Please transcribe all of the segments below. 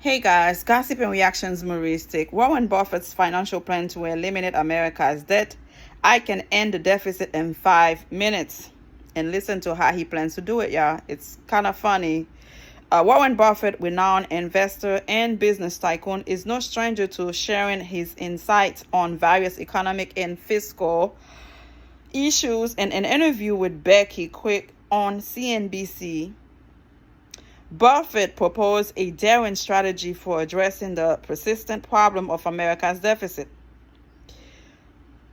Hey guys, Gossip and Reactions Maurice take Warren Buffett's financial plan to eliminate America's debt. I can end the deficit in 5 minutes. And listen to how he plans to do it, y'all. It's kind of funny. Warren Buffett, renowned investor and business tycoon, is no stranger to sharing his insights on various economic and fiscal issues. In an interview with Becky Quick on CNBC, Buffett proposed a daring strategy for addressing the persistent problem of America's deficit.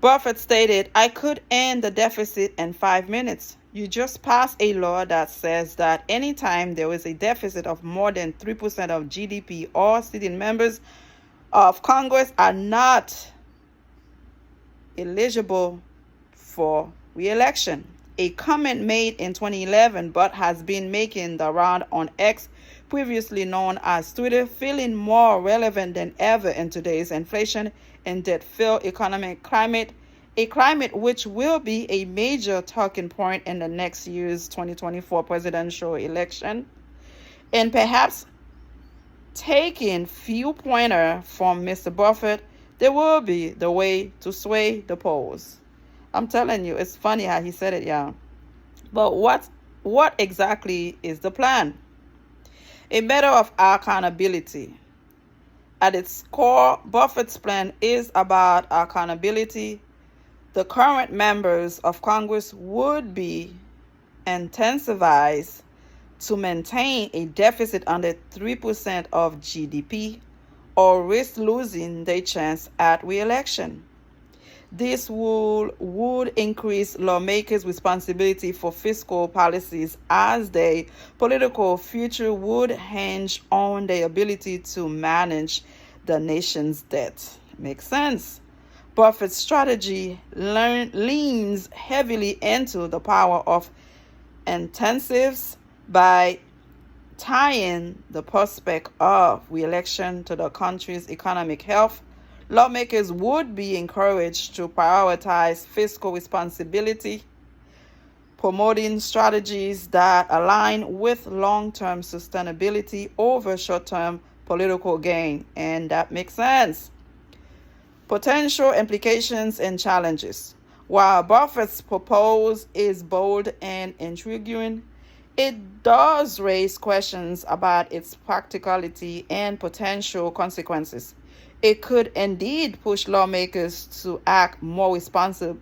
Buffett stated, "I could end the deficit in 5 minutes. You just pass a law that says that anytime there is a deficit of more than 3% of GDP, all sitting members of Congress are not eligible for re-election." A comment made in 2011 but has been making the round on X, previously known as Twitter, feeling more relevant than ever in today's inflation and debt-filled economic climate, a climate which will be a major talking point in the next year's 2024 presidential election. And perhaps taking few pointer from Mr. Buffett, there will be the way to sway the polls. I'm telling you, it's funny how he said it, y'all. But what exactly is the plan? A matter of accountability. At its core, Buffett's plan is about accountability. The current members of Congress would be incentivized to maintain a deficit under 3% of GDP or risk losing their chance at re-election. This would increase lawmakers' responsibility for fiscal policies, as their political future would hinge on their ability to manage the nation's debt. Makes sense. Buffett's strategy leans heavily into the power of incentives by tying the prospect of re-election to the country's economic health. Lawmakers would be encouraged to prioritize fiscal responsibility, promoting strategies that align with long-term sustainability over short-term political gain. And that makes sense. Potential implications and challenges. While Buffett's proposal is bold and intriguing, it does raise questions about its practicality and potential consequences. It could indeed push lawmakers to act more responsibly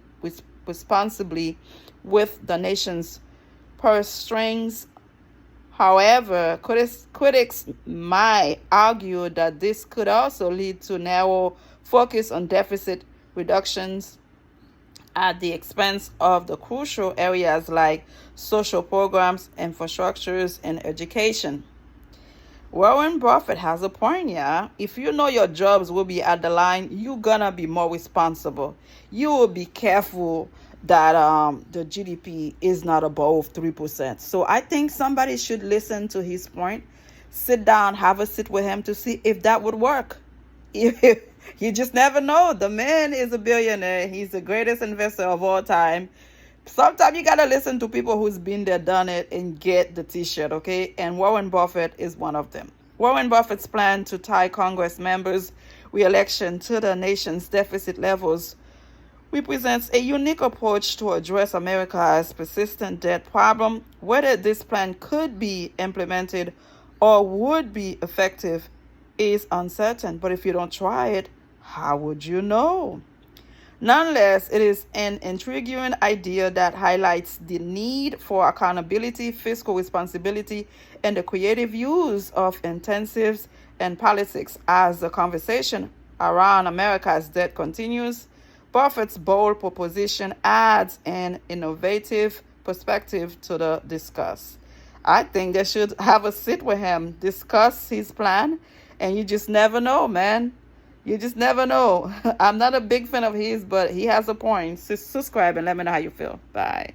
with the nation's purse strings. However, critics might argue that this could also lead to narrow focus on deficit reductions at the expense of the crucial areas like social programs, infrastructures, and education. Warren Buffett has a point, yeah. If you know your jobs will be at the line, you're gonna be more responsible. You will be careful that the GDP is not above 3%. So I think somebody should listen to his point, sit down, have a sit with him to see if that would work. You just never know. The man is a billionaire. He's the greatest investor of all time. Sometimes you gotta listen to people who's been there, done it, and get the t-shirt, okay? And Warren Buffett is one of them. Warren Buffett's plan to tie Congress members' re-election to the nation's deficit levels represents a unique approach to address America's persistent debt problem. Whether this plan could be implemented or would be effective is uncertain. But if you don't try it, how would you know? Nonetheless, it is an intriguing idea that highlights the need for accountability, fiscal responsibility, and the creative use of incentives in politics. As the conversation around America's debt continues, Buffett's bold proposition adds an innovative perspective to the discuss. I think they should have a sit with him, discuss his plan, and you just never know, man. You just never know. I'm not a big fan of his, but he has a point. Subscribe and let me know how you feel. Bye.